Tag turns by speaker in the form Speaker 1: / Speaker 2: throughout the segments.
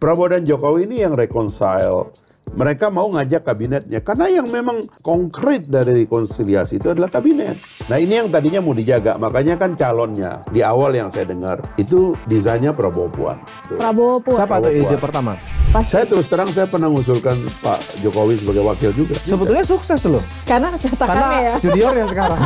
Speaker 1: Prabowo dan Jokowi ini yang reconcile. Mereka mau ngajak kabinetnya. Karena yang memang konkret dari rekonsiliasi itu adalah kabinet. Nah ini yang tadinya mau dijaga. Makanya kan calonnya di awal yang saya dengar itu desainnya Prabowo Puan.
Speaker 2: Prabowo Puan.
Speaker 3: Siapa tuh ide pertama?
Speaker 1: Saya terus terang saya pernah mengusulkan Pak Jokowi sebagai wakil juga.
Speaker 3: Sebetulnya sukses loh.
Speaker 2: Karena cetakannya ya.
Speaker 3: Juniornya sekarang.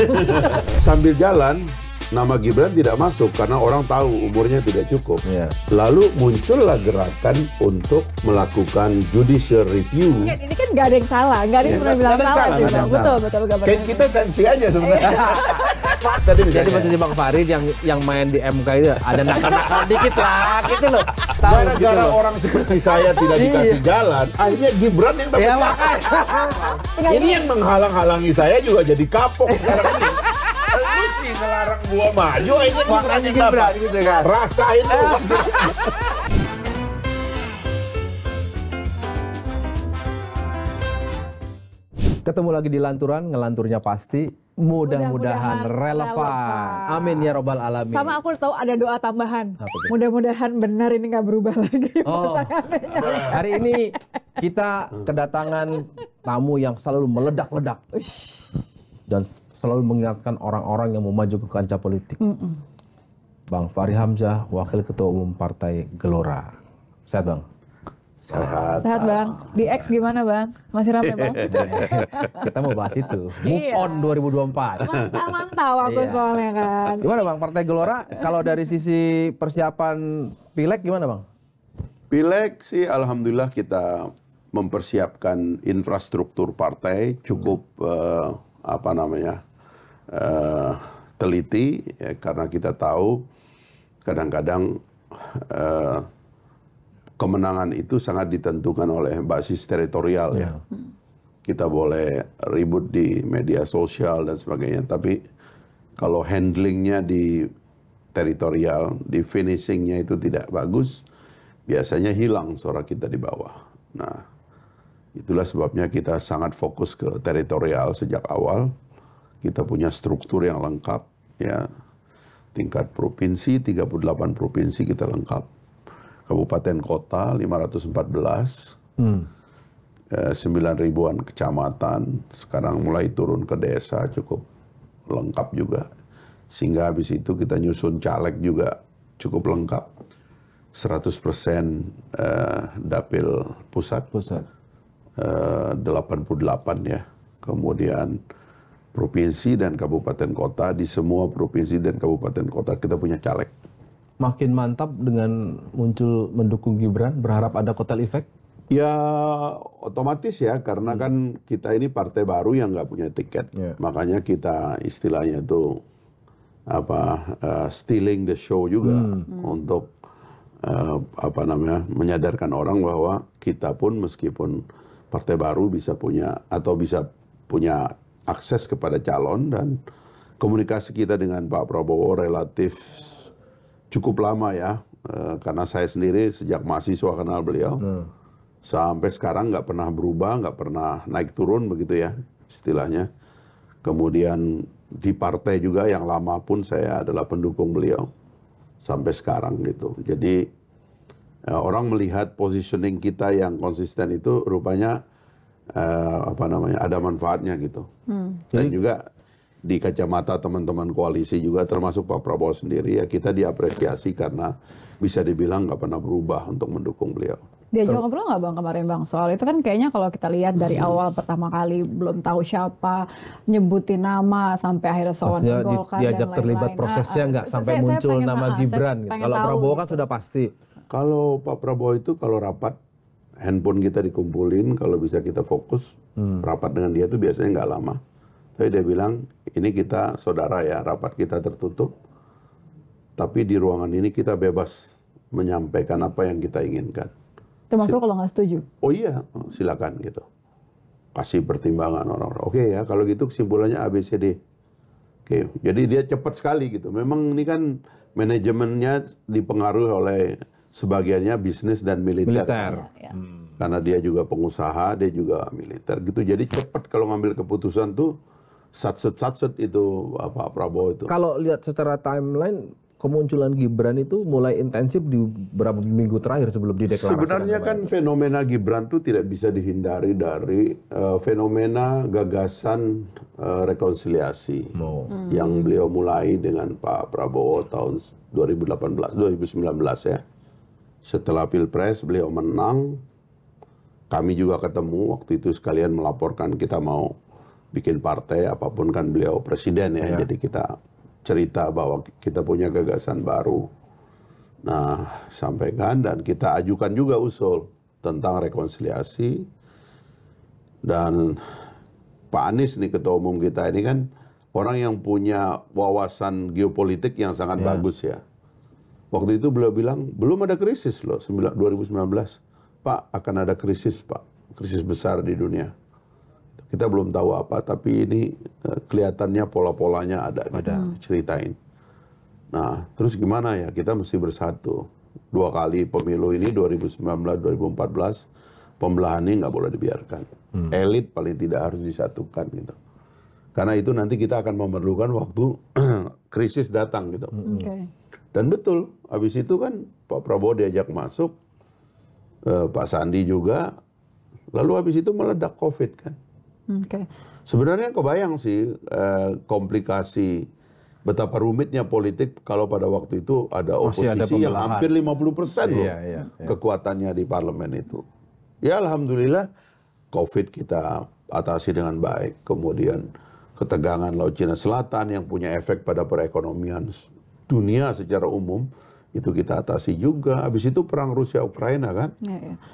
Speaker 1: Sambil jalan, nama Gibran tidak masuk karena orang tahu umurnya tidak cukup.
Speaker 3: Iya.
Speaker 1: Lalu muncullah gerakan untuk melakukan judicial review.
Speaker 2: Ini kan nggak ada yang salah, nggak ada yang pernah bilang salah. Betul, nggak
Speaker 1: Kayak kita sensi aja sebenarnya. Tadi
Speaker 3: Jadi maksudnya Bang Farid yang main di MK itu ada nakal-nakal dikit lah, gitu loh. Tahu gitu
Speaker 1: gara-gara
Speaker 3: loh.
Speaker 1: orang seperti saya tidak dikasih jalan, akhirnya Gibran yang dapat
Speaker 3: Ya
Speaker 1: jalan.
Speaker 3: makanya.
Speaker 1: Ini yang menghalang-halangi saya juga jadi kapok sekarang ini. Lu sih ngelarang gua maju, akhirnya Gibran yang dapat.
Speaker 3: Gitu kan.
Speaker 1: Rasain lu.
Speaker 3: Ketemu lagi di Lanturan, ngelanturnya pasti mudah-mudahan relevan. Amin ya robbal alamin.
Speaker 2: Sama aku tahu ada doa tambahan.
Speaker 3: Apa tuh?
Speaker 2: Mudah-mudahan benar ini nggak berubah lagi.
Speaker 3: Oh, hari ini kita kedatangan tamu yang selalu meledak-ledak dan selalu mengingatkan orang-orang yang mau maju ke kancah politik. Bang Fahri Hamzah, Wakil Ketua Umum Partai Gelora. Sehat Bang?
Speaker 1: Sehat.
Speaker 2: Sehat Bang. Di X gimana Bang? Masih rame Bang?
Speaker 3: Kita mau bahas itu. Move
Speaker 2: Iya.
Speaker 3: on 2024.
Speaker 2: Mantap aku
Speaker 3: Iya.
Speaker 2: soalnya kan.
Speaker 3: Gimana Bang, Partai Gelora kalau dari sisi persiapan Pileg gimana Bang?
Speaker 1: Pileg sih alhamdulillah kita mempersiapkan infrastruktur partai cukup teliti ya, karena kita tahu kadang-kadang kemenangan itu sangat ditentukan oleh basis teritorial ya. Kita boleh ribut di media sosial dan sebagainya, tapi kalau handlingnya di teritorial, di finishingnya itu tidak bagus, biasanya hilang suara kita di bawah. Nah, itulah sebabnya kita sangat fokus ke teritorial sejak awal. Kita punya struktur yang lengkap, ya. Tingkat provinsi, 38 provinsi kita lengkap. Kabupaten kota 514, 9 ribuan kecamatan, sekarang mulai turun ke desa cukup lengkap juga. Sehingga habis itu kita nyusun caleg juga cukup lengkap. 100% dapil pusat. 88 ya. Kemudian provinsi dan kabupaten kota, di semua provinsi dan kabupaten kota kita punya caleg.
Speaker 3: Makin mantap dengan muncul mendukung Gibran, berharap ada kotel efek?
Speaker 1: Ya otomatis ya, karena kan kita ini partai baru yang nggak punya tiket. Makanya kita istilahnya itu stealing the show juga untuk menyadarkan orang bahwa kita pun meskipun partai baru bisa punya akses kepada calon, dan komunikasi kita dengan Pak Prabowo relatif cukup lama ya, karena saya sendiri sejak mahasiswa kenal beliau sampai sekarang nggak pernah berubah, nggak pernah naik turun begitu ya istilahnya. Kemudian di partai juga yang lama pun saya adalah pendukung beliau sampai sekarang gitu. Jadi orang melihat positioning kita yang konsisten itu rupanya ada manfaatnya gitu. Dan juga di kacamata teman-teman koalisi juga termasuk Pak Prabowo sendiri ya, kita diapresiasi karena bisa dibilang nggak pernah berubah untuk mendukung beliau.
Speaker 2: Diajak ngobrol nggak Bang kemarin Bang soal itu? Kan kayaknya kalau kita lihat dari awal pertama kali belum tahu siapa, nyebutin nama sampai akhirnya soal Golkar
Speaker 3: diajak
Speaker 2: dan
Speaker 3: terlibat
Speaker 2: lain-lain.
Speaker 3: prosesnya nggak sampai muncul nama Gibran gitu. Kalau Prabowo kan sudah pasti.
Speaker 1: Kalau Pak Prabowo itu kalau rapat handphone kita dikumpulin, kalau bisa kita fokus rapat dengan dia itu biasanya nggak lama. Tapi dia bilang, ini kita saudara ya, rapat kita tertutup, tapi di ruangan ini kita bebas menyampaikan apa yang kita inginkan.
Speaker 2: Termasuk kalau nggak setuju?
Speaker 1: Oh iya, silakan gitu. Kasih pertimbangan orang-orang. Oke ya, kalau gitu kesimpulannya ABCD. Oke, jadi dia cepat sekali gitu. Memang ini kan manajemennya dipengaruhi oleh sebagiannya bisnis dan militer. Karena dia juga pengusaha, dia juga militer gitu. Jadi cepat kalau ngambil keputusan tuh satset itu Pak Prabowo itu.
Speaker 3: Kalau lihat secara timeline, kemunculan Gibran itu mulai intensif di beberapa minggu terakhir sebelum dideklarasikan.
Speaker 1: Sebenarnya kan fenomena Gibran itu tidak bisa dihindari dari fenomena gagasan rekonsiliasi yang beliau mulai dengan Pak Prabowo tahun 2019 ya. Setelah Pilpres beliau menang, kami juga ketemu waktu itu sekalian melaporkan kita mau bikin partai apapun kan beliau presiden ya. Jadi kita cerita bahwa kita punya gagasan baru. Nah, sampaikan dan kita ajukan juga usul tentang rekonsiliasi. Dan Pak Anies nih ketua umum kita ini kan orang yang punya wawasan geopolitik yang sangat bagus ya. Waktu itu beliau bilang, belum ada krisis loh 2019. Pak, akan ada krisis Pak. Krisis besar di dunia. Kita belum tahu apa, tapi ini kelihatannya pola-polanya ada. Ceritain. Nah, terus gimana ya? Kita mesti bersatu. 2 kali pemilu ini, 2019, 2014, pembelahan ini nggak boleh dibiarkan. Elit paling tidak harus disatukan gitu. Karena itu nanti kita akan memerlukan waktu krisis datang gitu. Dan betul, habis itu kan Pak Prabowo diajak masuk, Pak Sandi juga, lalu habis itu meledak COVID kan. Sebenarnya kebayang sih komplikasi betapa rumitnya politik kalau pada waktu itu ada oposisi yang hampir 50% loh kekuatannya di parlemen itu. Ya alhamdulillah COVID kita atasi dengan baik. Kemudian ketegangan Laut Cina Selatan yang punya efek pada perekonomian dunia secara umum itu kita atasi juga. Habis itu perang Rusia-Ukraina kan.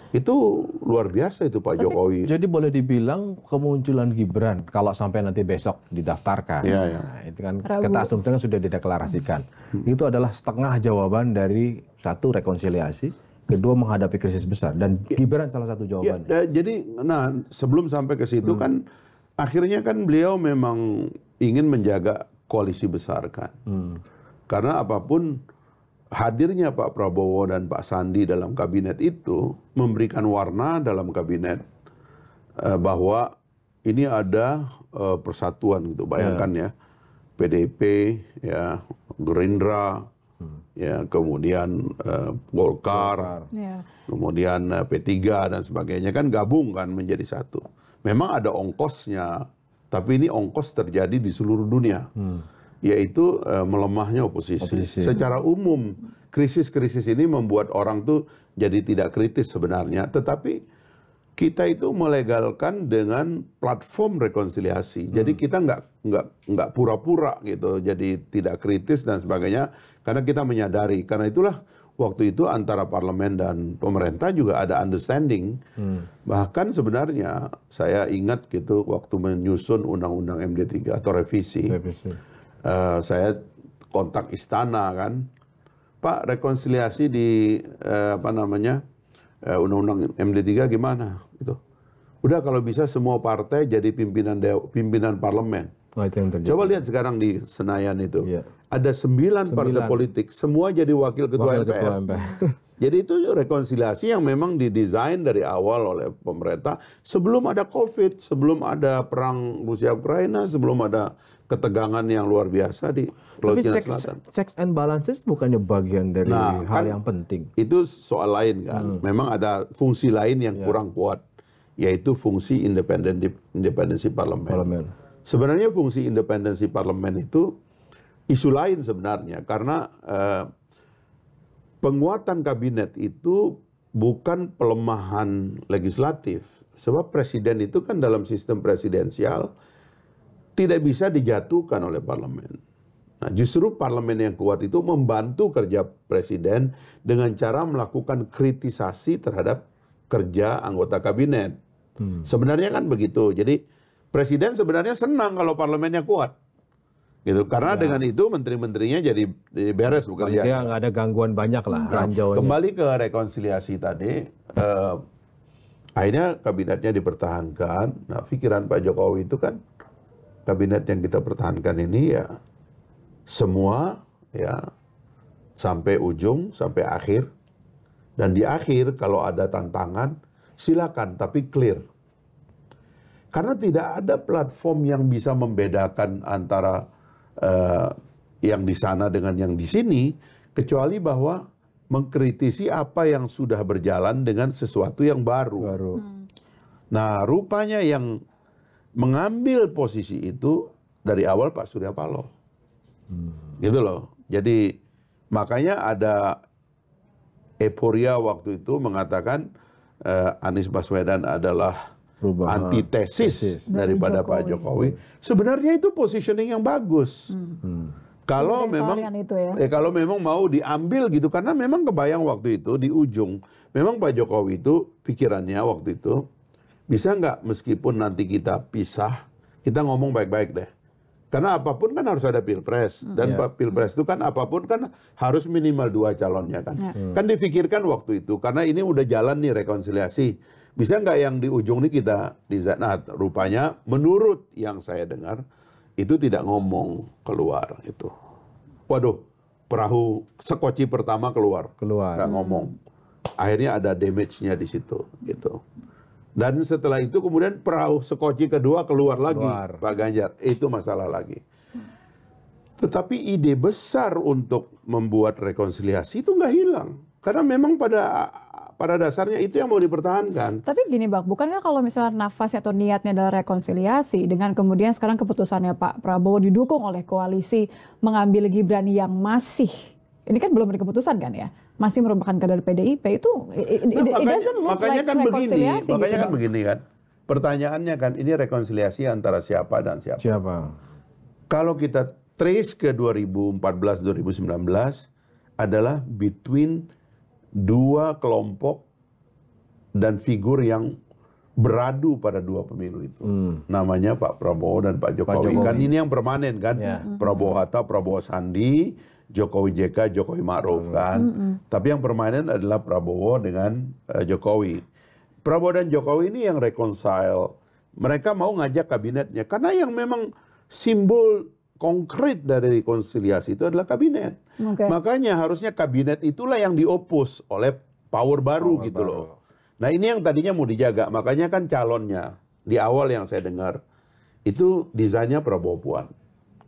Speaker 1: Itu luar biasa itu Pak Jokowi.
Speaker 3: Jadi boleh dibilang kemunculan Gibran kalau sampai nanti besok didaftarkan. Nah, itu kan kita asumsikan sudah dideklarasikan. Itu adalah setengah jawaban dari satu rekonsiliasi, kedua menghadapi krisis besar dan Gibran salah satu jawaban.
Speaker 1: Jadi nah sebelum sampai ke situ kan akhirnya kan beliau memang ingin menjaga koalisi besar kan. Karena apapun hadirnya Pak Prabowo dan Pak Sandi dalam kabinet itu memberikan warna dalam kabinet bahwa ini ada persatuan gitu. Bayangkan ya, PDIP, ya Gerindra, ya kemudian Golkar, kemudian P3 dan sebagainya kan gabung kan menjadi satu. Memang ada ongkosnya, tapi ini ongkos terjadi di seluruh dunia. Yaitu melemahnya oposisi. Secara umum krisis-krisis ini membuat orang tuh jadi tidak kritis sebenarnya, tetapi kita itu melegalkan dengan platform rekonsiliasi. Jadi kita nggak pura-pura gitu, jadi tidak kritis dan sebagainya, karena kita menyadari. Karena itulah waktu itu antara parlemen dan pemerintah juga ada understanding. Bahkan sebenarnya saya ingat gitu waktu menyusun undang-undang MD3 atau revisi. Saya kontak istana kan, Pak rekonsiliasi di undang-undang MD3 gimana gitu. Udah kalau bisa semua partai jadi pimpinan parlemen.
Speaker 3: Itu yang terjadi.
Speaker 1: Coba lihat sekarang di Senayan itu. Ada 9 partai politik, semua jadi wakil ketua MPR. Jadi itu rekonsiliasi yang memang didesain dari awal oleh pemerintah sebelum ada COVID, sebelum ada perang Rusia-Ukraina, sebelum ada ketegangan yang luar biasa di Laut Cina Selatan.
Speaker 3: Checks and balances bukannya bagian dari hal yang penting?
Speaker 1: Itu soal lain kan. Memang ada fungsi lain yang kurang kuat, yaitu fungsi independensi parlemen. Sebenarnya fungsi independensi parlemen itu isu lain sebenarnya, karena penguatan kabinet itu bukan pelemahan legislatif. Sebab presiden itu kan dalam sistem presidensial tidak bisa dijatuhkan oleh parlemen. Nah, justru parlemen yang kuat itu membantu kerja presiden dengan cara melakukan kritisasi terhadap kerja anggota kabinet. Sebenarnya kan begitu. Jadi presiden sebenarnya senang kalau parlemennya kuat. Gitu. Karena dengan itu menteri-menterinya jadi beres bekerja.
Speaker 3: Dia nggak ada gangguan banyak lah.
Speaker 1: Kembali ke rekonsiliasi tadi, akhirnya kabinetnya dipertahankan. Nah, pikiran Pak Jokowi itu kan kabinet yang kita pertahankan ini ya semua ya sampai ujung, sampai akhir. Dan di akhir kalau ada tantangan silakan, tapi clear. Karena tidak ada platform yang bisa membedakan antara yang di sana dengan yang di sini, kecuali bahwa mengkritisi apa yang sudah berjalan dengan sesuatu yang baru. Nah, rupanya yang mengambil posisi itu dari awal Pak Surya Paloh. Gitu loh. Jadi makanya ada euforia waktu itu mengatakan Anies Baswedan adalah antitesis daripada Pak Jokowi. Sebenarnya itu positioning yang bagus. Kalau memang
Speaker 2: itu ya.
Speaker 1: kalau memang mau diambil gitu, karena memang kebayang waktu itu di ujung, memang Pak Jokowi itu pikirannya waktu itu bisa nggak meskipun nanti kita pisah, kita ngomong baik-baik deh. Karena apapun kan harus ada pilpres, dan pilpres itu kan apapun kan harus minimal 2 calonnya kan. Kan difikirkan waktu itu, karena ini udah jalan nih rekonsiliasi. Bisa nggak yang di ujung ini kita nah, rupanya menurut yang saya dengar itu tidak ngomong keluar itu. Waduh, perahu sekoci pertama keluar. Nggak ngomong. Akhirnya ada damage-nya di situ gitu. Dan setelah itu kemudian perahu sekoci kedua keluar lagi, Pak Ganjar. Itu masalah lagi. Tetapi ide besar untuk membuat rekonsiliasi itu nggak hilang. Karena memang pada dasarnya itu yang mau dipertahankan.
Speaker 2: Tapi gini Bang, bukannya kalau misalnya nafasnya atau niatnya adalah rekonsiliasi, dengan kemudian sekarang keputusannya Pak Prabowo didukung oleh koalisi mengambil Gibran yang masih, ini kan belum ada keputusan kan ya, masih merupakan kader PDIP, itu it doesn't look like rekonsiliasi.
Speaker 1: Makanya kan begini kan, pertanyaannya kan ini rekonsiliasi antara siapa dan siapa. Kalau kita trace ke 2014-2019 adalah between 2 kelompok dan figur yang beradu pada 2 pemilu itu. Namanya Pak Prabowo dan Pak Jokowi. Kan ini yang permanen kan. Prabowo Hatta, Prabowo Sandi, Jokowi JK, Jokowi Ma'ruf kan. Tapi yang permanen adalah Prabowo dengan Jokowi. Prabowo dan Jokowi ini yang reconcile. Mereka mau ngajak kabinetnya. Karena yang memang simbol konkret dari rekonsiliasi itu adalah kabinet. Makanya harusnya kabinet itulah yang diopus oleh power baru gitu loh. Nah ini yang tadinya mau dijaga. Makanya kan calonnya di awal yang saya dengar itu desainnya Prabowo Puan.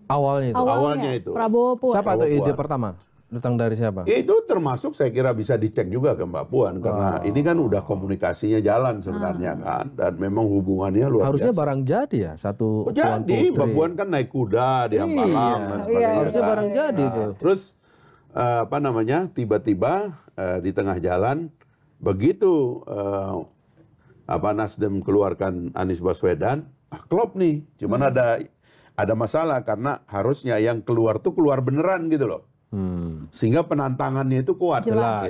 Speaker 1: Awalnya itu.
Speaker 2: Prabowo Puan.
Speaker 3: Siapa tuh ide pertama? Datang dari siapa?
Speaker 1: Ya, itu termasuk saya kira bisa dicek juga ke Mbak Puan. Karena ini kan udah komunikasinya jalan sebenarnya kan. Dan memang hubungannya luar
Speaker 3: harusnya
Speaker 1: biasa.
Speaker 3: barang jadi ya satu.
Speaker 1: Jadi Mbak Puan kan naik kuda di Hambalang dan sebagainya.
Speaker 3: Harusnya barang jadi tuh.
Speaker 1: Terus tiba-tiba di tengah jalan begitu Nasdem keluarkan Anies Baswedan, klop nih. Cuman ada masalah karena harusnya yang keluar tuh keluar beneran gitu loh. Sehingga penantangannya itu kuat. Jelas.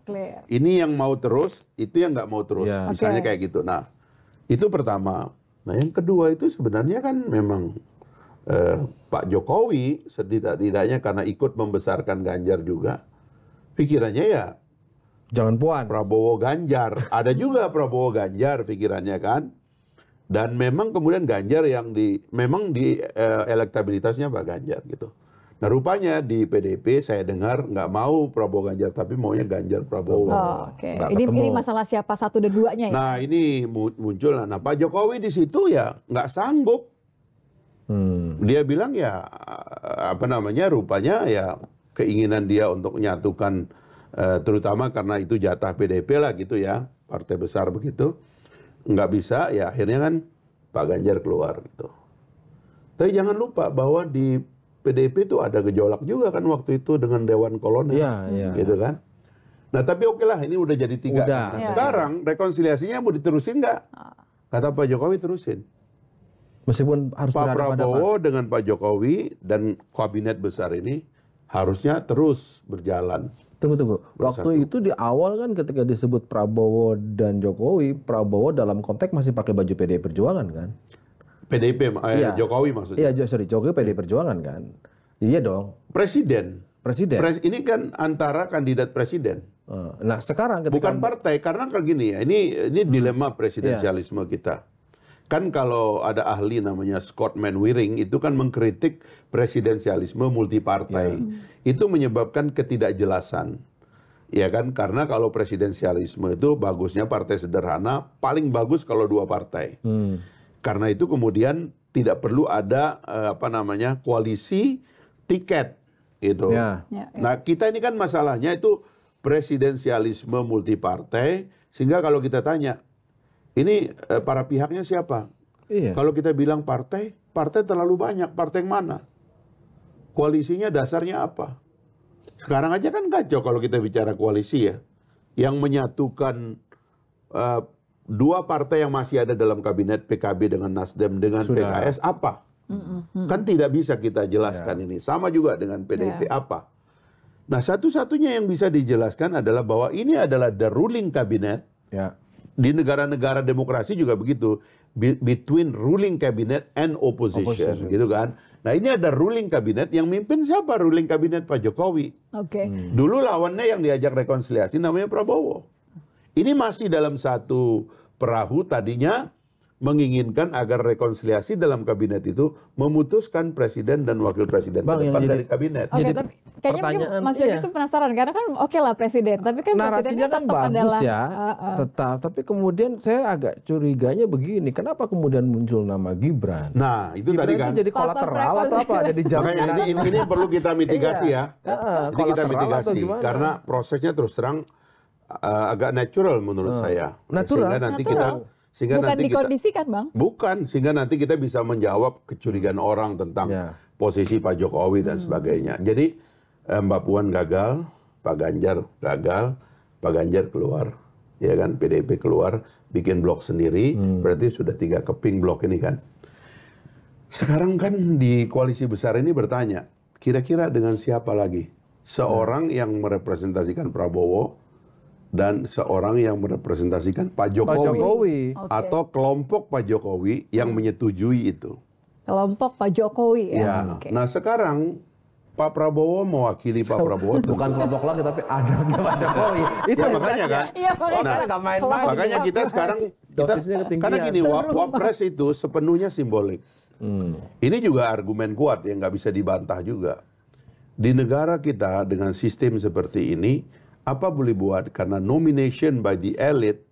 Speaker 2: Clear.
Speaker 1: Ini yang mau terus, itu yang nggak mau terus. Misalnya kayak gitu. Nah, itu pertama. Nah, yang kedua itu sebenarnya kan memang Pak Jokowi setidaknya karena ikut membesarkan Ganjar juga, pikirannya ya
Speaker 3: jangan Puan.
Speaker 1: Prabowo Ganjar. Ada juga Prabowo Ganjar pikirannya kan. Dan memang kemudian Ganjar yang memang di elektabilitasnya Pak Ganjar gitu. Nah rupanya di PDIP saya dengar nggak mau Prabowo Ganjar, tapi maunya Ganjar Prabowo.
Speaker 2: Ini masalah siapa 1 dan 2-nya ya?
Speaker 1: Nah ini muncul. Nah Pak Jokowi di situ ya nggak sanggup. Dia bilang ya rupanya ya keinginan dia untuk menyatukan terutama karena itu jatah PDIP lah gitu ya, partai besar begitu. Nggak bisa ya akhirnya kan Pak Ganjar keluar gitu. Tapi jangan lupa bahwa di PDIP itu ada gejolak juga kan waktu itu dengan Dewan Kolonel, gitu kan. Nah tapi oke lah ini udah jadi 3. Nah, sekarang rekonsiliasinya mau diterusin nggak? Kata Pak Jokowi terusin.
Speaker 3: Meskipun harus
Speaker 1: Pak Prabowo dengan Pak Jokowi dan kabinet besar ini harusnya terus berjalan.
Speaker 3: Tunggu. Waktu itu di awal kan ketika disebut Prabowo dan Jokowi, Prabowo dalam konteks masih pakai baju PDI Perjuangan kan?
Speaker 1: PDIP, Jokowi maksudnya.
Speaker 3: Iya, Jokowi PDI Perjuangan kan? Iya dong.
Speaker 1: Presiden. Ini kan antara kandidat presiden.
Speaker 3: Nah sekarang ketika
Speaker 1: bukan partai, karena kayak gini ya, ini dilema presidensialisme kita. Kan kalau ada ahli namanya Scott Manwaring itu kan mengkritik presidensialisme multipartai. Itu menyebabkan ketidakjelasan. Ya kan, karena kalau presidensialisme itu bagusnya partai sederhana, paling bagus kalau 2 partai. Karena itu kemudian tidak perlu ada koalisi, tiket gitu.
Speaker 3: Ya.
Speaker 1: Nah, kita ini kan masalahnya itu presidensialisme multipartai, sehingga kalau kita tanya, ini para pihaknya siapa?
Speaker 3: Iya.
Speaker 1: Kalau kita bilang partai terlalu banyak, partai yang mana? Koalisinya dasarnya apa? Sekarang aja kan kacau kalau kita bicara koalisi ya. Yang menyatukan dua partai yang masih ada dalam kabinet, PKB dengan Nasdem dengan PKS apa? Kan tidak bisa kita jelaskan ini. Sama juga dengan PDIP apa? Nah, satu-satunya yang bisa dijelaskan adalah bahwa ini adalah the ruling cabinet.
Speaker 3: Ya.
Speaker 1: Di negara-negara demokrasi juga begitu. Between ruling cabinet and opposition. Gitu kan. Nah, ini ada ruling cabinet, yang mimpin siapa ruling cabinet? Pak Jokowi.
Speaker 2: Oke.
Speaker 1: Dulu lawannya yang diajak rekonsiliasi namanya Prabowo. Ini masih dalam satu perahu, tadinya menginginkan agar rekonsiliasi dalam kabinet itu memutuskan presiden dan wakil presiden ke depan dari kabinet.
Speaker 2: Oke, tapi kayaknya mungkin Mas Yogi itu penasaran, karena kan oke lah presiden, tapi kan
Speaker 3: narasinya kan bagus
Speaker 2: adalah,
Speaker 3: ya, tetap. Tapi kemudian saya agak curiganya begini, kenapa kemudian muncul nama Gibran?
Speaker 1: Nah, itu
Speaker 3: Gibran
Speaker 1: tadi kan.
Speaker 3: Itu jadi kolateral atau apa? Jadi
Speaker 1: makanya ini perlu kita mitigasi ya. Ini kita mitigasi karena prosesnya terus terang agak natural menurut saya.
Speaker 3: Natural.
Speaker 1: Sehingga
Speaker 2: bukan
Speaker 1: nanti
Speaker 2: dikondisikan, Bang.
Speaker 1: Bukan, sehingga nanti kita bisa menjawab kecurigaan orang tentang posisi Pak Jokowi dan sebagainya. Jadi Mbak Puan gagal, Pak Ganjar gagal, Pak Ganjar keluar, ya kan, PDIP keluar, bikin blok sendiri, berarti sudah 3 keping blok ini kan. Sekarang kan di koalisi besar ini bertanya, kira-kira dengan siapa lagi? Seorang yang merepresentasikan Prabowo, dan seorang yang merepresentasikan Pak Jokowi. Atau kelompok Pak Jokowi yang menyetujui itu.
Speaker 2: Kelompok Pak Jokowi ya.
Speaker 1: Nah sekarang Pak Prabowo mewakili Pak Prabowo.
Speaker 3: Bukan kelompok lagi tapi ada Pak Jokowi. Itu
Speaker 1: makanya kan. Makanya kita sekarang karena gini, Wapres itu sepenuhnya simbolik. Ini juga argumen kuat yang nggak bisa dibantah juga. Di negara kita dengan sistem seperti ini, apa boleh buat, karena nomination by the elite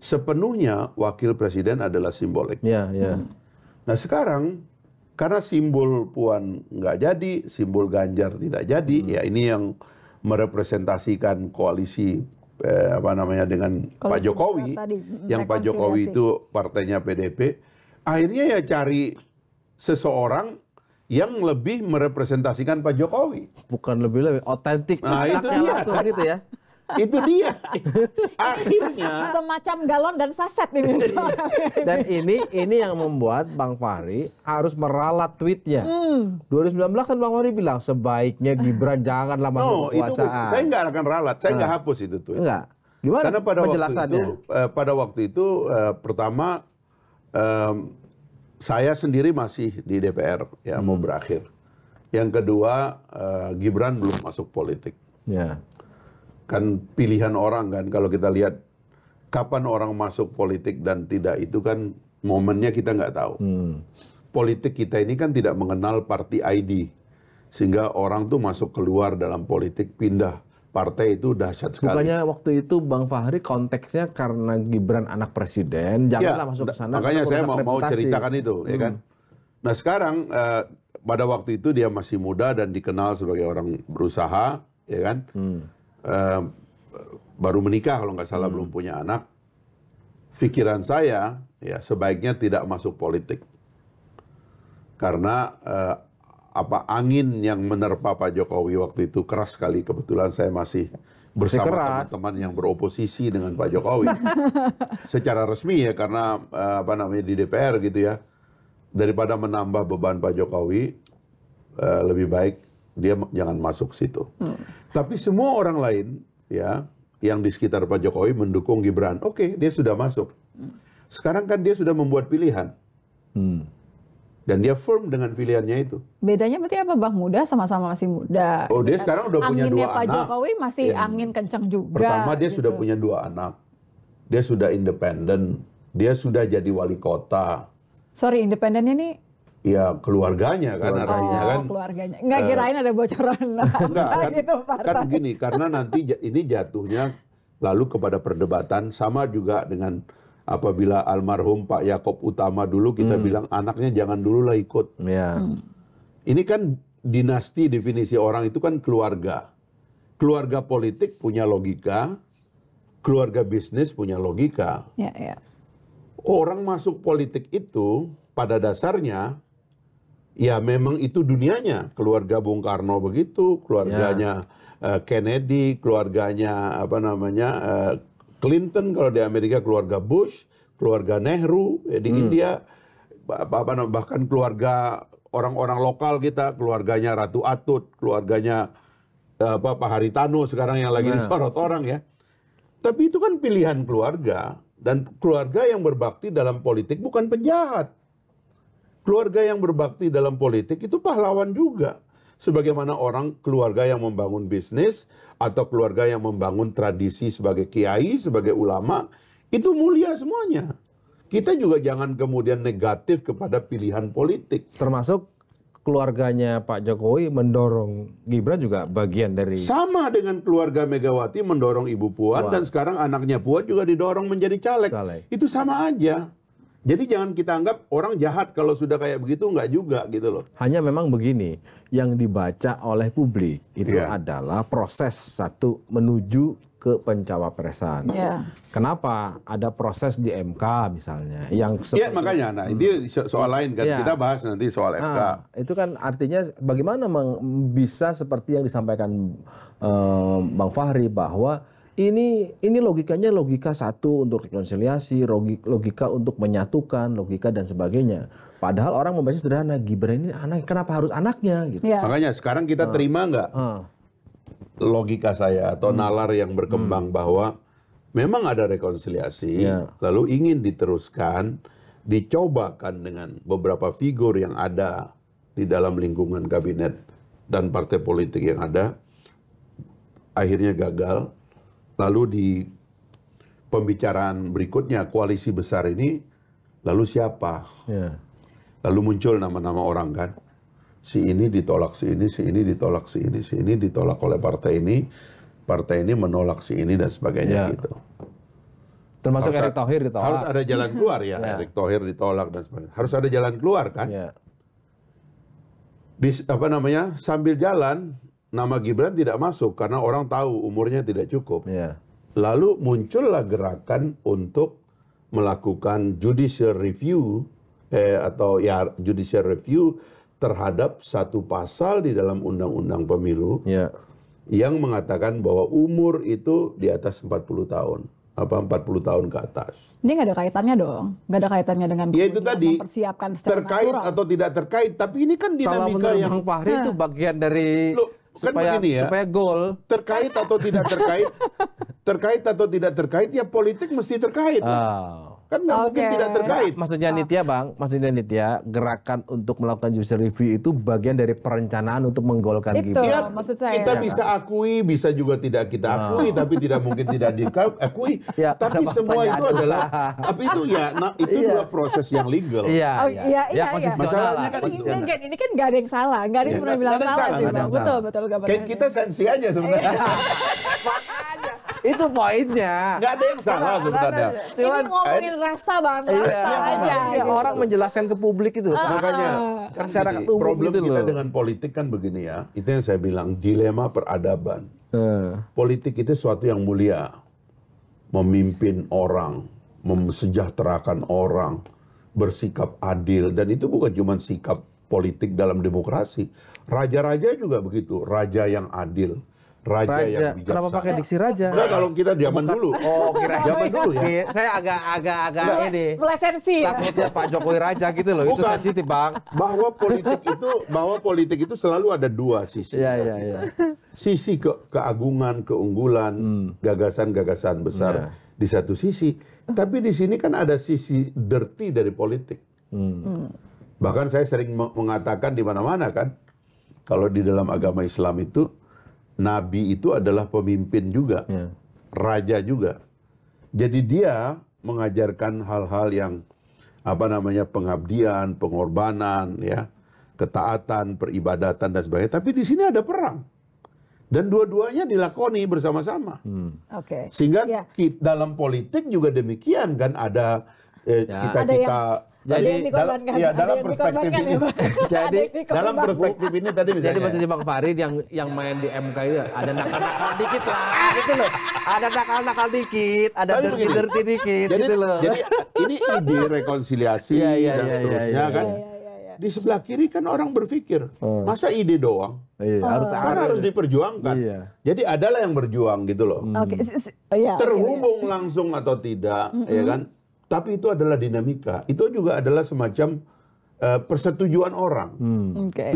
Speaker 1: sepenuhnya wakil presiden adalah simbolik. Nah sekarang karena simbol Puan nggak jadi, simbol Ganjar tidak jadi, ya ini yang merepresentasikan koalisi dengan Pak Jokowi, yang Pak Jokowi itu partainya PDIP, akhirnya ya cari seseorang yang lebih merepresentasikan Pak Jokowi.
Speaker 3: Bukan lebih otentik.
Speaker 1: Nah, itu dia.
Speaker 3: Gitu ya.
Speaker 1: Itu dia. Akhirnya.
Speaker 2: Semacam galon dan saset ini.
Speaker 3: Dan ini yang membuat Bang Fahri harus meralat tweetnya. 2019 kan Bang Fahri bilang sebaiknya Gibran janganlah masuk kekuasaan.
Speaker 1: Saya nggak akan ralat. Saya nggak hapus itu tweet.
Speaker 3: Enggak. Gimana
Speaker 1: karena
Speaker 3: penjelasannya?
Speaker 1: Pada waktu itu pertama saya sendiri masih di DPR, ya mau berakhir. Yang kedua, Gibran belum masuk politik. Kan pilihan orang kan, kalau kita lihat kapan orang masuk politik dan tidak, itu kan momennya kita nggak tahu. Politik kita ini kan tidak mengenal party ID, sehingga orang tuh masuk keluar dalam politik, pindah partai itu dahsyat sekali.
Speaker 3: Bukannya waktu itu Bang Fahri konteksnya karena Gibran anak presiden, janganlah masuk ke sana.
Speaker 1: Makanya saya mau ceritakan itu, ya kan. Nah sekarang pada waktu itu dia masih muda dan dikenal sebagai orang berusaha, ya kan. Baru menikah kalau nggak salah, belum punya anak. Pikiran saya, ya sebaiknya tidak masuk politik, karena angin yang menerpa Pak Jokowi waktu itu keras sekali. Kebetulan saya masih bersama teman-teman yang beroposisi dengan Pak Jokowi secara resmi ya, karena di DPR gitu ya. Daripada menambah beban Pak Jokowi, lebih baik dia jangan masuk situ. Tapi semua orang lain ya yang di sekitar Pak Jokowi mendukung Gibran. Oke, dia sudah masuk. Sekarang kan dia sudah membuat pilihan. Dan dia firm dengan pilihannya itu.
Speaker 2: Bedanya berarti apa, Bang? Muda, sama-sama masih muda.
Speaker 1: Oh, dia sekarang udah punya 2 anak.
Speaker 2: Pak Jokowi masih angin kencang juga.
Speaker 1: Pertama dia sudah punya 2 anak. Dia sudah independen. Dia sudah jadi wali kota.
Speaker 2: Sorry, independennya nih?
Speaker 1: Ya keluarganya kan, artinya kan.
Speaker 2: Keluarganya. Nggak kirain ada bocoran.
Speaker 1: Enggak, kan gini, karena nanti ini jatuhnya lalu kepada perdebatan, sama juga dengan apabila almarhum Pak Yaakob Utama dulu kita bilang anaknya jangan dulu lah ikut. Ini kan dinasti, definisi orang itu kan keluarga. Keluarga politik punya logika, keluarga bisnis punya logika.
Speaker 2: Ya, ya.
Speaker 1: Orang masuk politik itu pada dasarnya ya memang itu dunianya. Keluarga Bung Karno begitu, keluarganya Kennedy, keluarganya Clinton kalau di Amerika, keluarga Bush, keluarga Nehru di India, bahkan keluarga orang-orang lokal kita, keluarganya Ratu Atut, keluarganya Pak Haritano sekarang yang lagi disorot orang ya. Tapi itu kan pilihan keluarga, dan keluarga yang berbakti dalam politik bukan penjahat. Keluarga yang berbakti dalam politik itu pahlawan juga. Sebagaimana orang keluarga yang membangun bisnis atau keluarga yang membangun tradisi sebagai kiai, sebagai ulama, itu mulia semuanya. Kita juga jangan kemudian negatif kepada pilihan politik.
Speaker 3: Termasuk keluarganya Pak Jokowi mendorong Gibran juga bagian dari...
Speaker 1: Sama dengan keluarga Megawati mendorong Ibu Puan, dan sekarang anaknya Puan juga didorong menjadi caleg. Itu sama aja. Jadi jangan kita anggap orang jahat kalau sudah kayak begitu, enggak juga gitu loh.
Speaker 3: Hanya memang begini, yang dibaca oleh publik itu adalah proses satu menuju ke pencawapresan. Kenapa ada proses di MK misalnya yang
Speaker 1: makanya, nah ini soal lain kan, kita bahas nanti soal MK.
Speaker 3: Itu kan artinya bagaimana bisa seperti yang disampaikan Bang Fahri bahwa ini logikanya logika satu untuk rekonsiliasi, logika untuk menyatukan, logika dan sebagainya. Padahal orang membaca sederhana, Gibran ini anak, kenapa harus anaknya gitu.
Speaker 1: Makanya sekarang kita terima nggak logika saya atau nalar yang berkembang bahwa memang ada rekonsiliasi, lalu ingin diteruskan, dicobakan dengan beberapa figur yang ada di dalam lingkungan kabinet dan partai politik yang ada, akhirnya gagal. Lalu di pembicaraan berikutnya koalisi besar ini, lalu siapa? Lalu muncul nama-nama orang kan. Si ini ditolak, si ini ditolak, si ini ditolak oleh partai ini menolak si ini dan sebagainya gitu.
Speaker 3: Termasuk Erick Thohir ditolak.
Speaker 1: Harus ada jalan keluar ya, Erick Thohir ditolak dan sebagainya. Harus ada jalan keluar kan. Sambil jalan, nama Gibran tidak masuk karena orang tahu umurnya tidak cukup. Lalu muncullah gerakan untuk melakukan judicial review judicial review terhadap satu pasal di dalam undang-undang pemilu yang mengatakan bahwa umur itu di atas 40 tahun. 40 tahun ke atas.
Speaker 2: Ini nggak ada kaitannya dong, nggak ada kaitannya dengan
Speaker 1: itu tadi
Speaker 2: mempersiapkan secara
Speaker 1: terkait natural. Atau tidak terkait, tapi ini kan dinamika yang
Speaker 3: Bang Fahri itu bagian dari supaya gol.
Speaker 1: Terkait atau tidak terkait, terkait atau tidak terkait, ya politik mesti terkait. Kan nggak mungkin tidak terkait.
Speaker 3: Maksudnya Nitya, gerakan untuk melakukan judicial review itu bagian dari perencanaan untuk menggolkan Gibran.
Speaker 2: Maksud saya.
Speaker 1: Kita bisa akui, bisa juga tidak kita akui, tapi tidak mungkin tidak diakui. Tapi semua itu adalah, tapi itu itu dua proses yang legal.
Speaker 2: Masalahnya kan ini kan nggak ada yang salah, nggak ada yang pernah bilang salah sih, Bang. Betul.
Speaker 1: Kayak kita sensi aja sebenarnya.
Speaker 3: Itu poinnya.
Speaker 1: Nggak ada yang salah sebenarnya.
Speaker 2: Cuman ngomongin rasa Bang, rasa aja.
Speaker 3: Orang menjelaskan ke publik itu.
Speaker 1: Makanya kan masyarakat problem kita dengan politik kan begini ya. Itu yang saya bilang, dilema peradaban. Politik itu sesuatu yang mulia. Memimpin orang, mesejahterakan orang, bersikap adil, dan itu bukan cuma sikap politik dalam demokrasi. Raja-raja juga begitu, raja yang adil. Raja yang bijaksana.
Speaker 3: Kenapa pakai diksi raja?
Speaker 1: Enggak, kalau kita zaman dulu.
Speaker 3: Oh,
Speaker 1: zaman dulu ya.
Speaker 3: Saya agak ini.
Speaker 2: Melesensi.
Speaker 3: Takutnya Pak Jokowi raja gitu loh. Bukan. Itu sensitif, Bang.
Speaker 1: Bahwa politik itu selalu ada dua sisi. Sisi keagungan, keunggulan, gagasan-gagasan besar di satu sisi. Tapi di sini kan ada sisi dirty dari politik. Bahkan saya sering mengatakan di mana-mana kan, kalau di dalam agama Islam itu Nabi itu adalah pemimpin juga, raja juga. Jadi dia mengajarkan hal-hal yang pengabdian, pengorbanan, ketaatan, peribadatan dan sebagainya. Tapi di sini ada perang, dan dua-duanya dilakoni bersama-sama. Sehingga dalam politik juga demikian kan, ada cita-cita
Speaker 3: Jadi
Speaker 1: dalam perspektif ini, dalam perspektif ini tadi misalnya.
Speaker 3: Jadi maksudnya Bang Farid yang main di MK itu ada nakal-nakal dikit lah, gitu loh. Ada nakal-nakal dikit, ada dirty dikit, gitu loh.
Speaker 1: Jadi ini ide rekonsiliasi dan seterusnya kan. Di sebelah kiri kan orang berpikir, masa ide doang? Harus diperjuangkan. Jadi adalah yang berjuang gitu loh. Terhubung langsung atau tidak, ya kan? Tapi itu adalah dinamika. Itu juga adalah semacam persetujuan orang.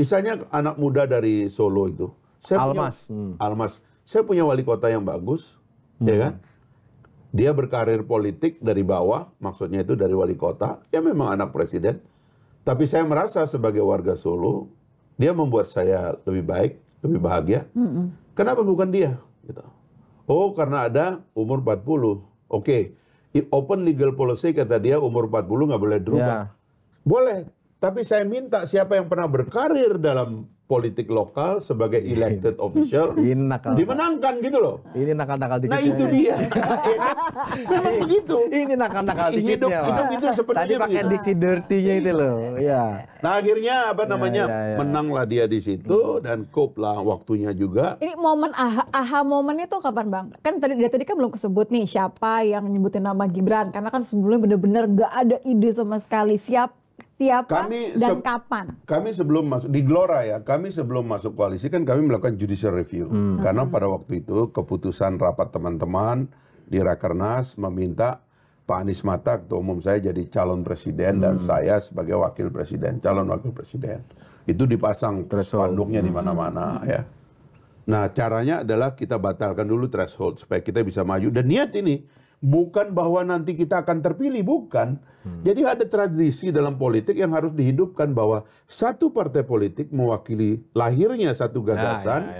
Speaker 1: Misalnya anak muda dari Solo itu. Almas. Saya punya wali kota yang bagus, ya kan? Dia berkarir politik dari bawah, maksudnya itu dari wali kota. Ya memang anak presiden. Tapi saya merasa sebagai warga Solo, dia membuat saya lebih baik, lebih bahagia. Kenapa bukan dia? Gitu. Oh, karena ada umur 40. Oke. Open legal policy kata dia umur 40 nggak boleh berubah. Boleh, tapi saya minta siapa yang pernah berkarir dalam politik lokal sebagai elected official dimenangkan gitu loh.
Speaker 3: Ini nakal-nakal dikitnya.
Speaker 1: Nah itu dia. Memang begitu.
Speaker 3: Ini nakal-nakal dikitnya.
Speaker 1: Hidup itu seperti
Speaker 3: tadi pakai diksi dirty-nya itu loh. Ya.
Speaker 1: Nah akhirnya menanglah dia di situ dan cope lah waktunya juga.
Speaker 2: Ini momen aha momen itu kapan Bang? Kan tadi kan belum kesebut nih siapa yang nyebutin nama Gibran karena kan sebelumnya benar-benar gak ada ide sama sekali siapa dan kapan? Kami
Speaker 1: sebelum masuk di Gelora ya, kami sebelum masuk koalisi kan kami melakukan judicial review. Karena pada waktu itu keputusan rapat teman-teman di Rakernas meminta Pak Anies Mata, Ketua Umum saya jadi calon presiden dan saya sebagai wakil presiden, calon wakil presiden. Itu dipasang spanduknya di mana-mana ya. Nah caranya adalah kita batalkan dulu threshold supaya kita bisa maju. Dan niat ini bukan bahwa nanti kita akan terpilih, bukan. Jadi ada tradisi dalam politik yang harus dihidupkan bahwa satu partai politik mewakili lahirnya satu gagasan.